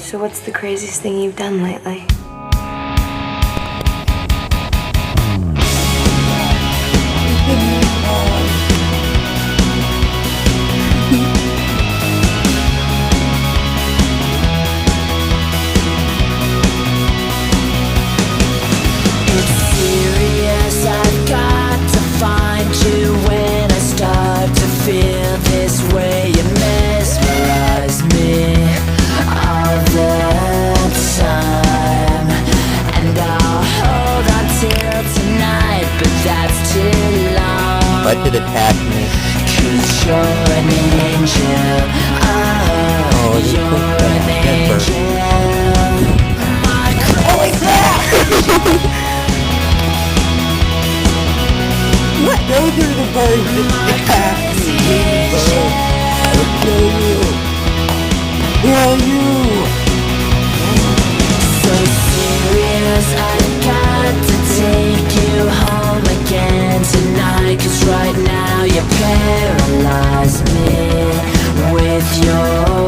So what's the craziest thing you've done lately? It's serious, I've got to find you when I start to feel this way. You mesmerize me all the time, and I'll hold on till tonight, but that's too long. Why did it attack me? 'Cause you're an angel, oh, you're an angel. My crazy. What? Those are the birds that attacked me. Who are you? So serious, I've got to take you home again tonight. 'Cause right now you paralyze me with your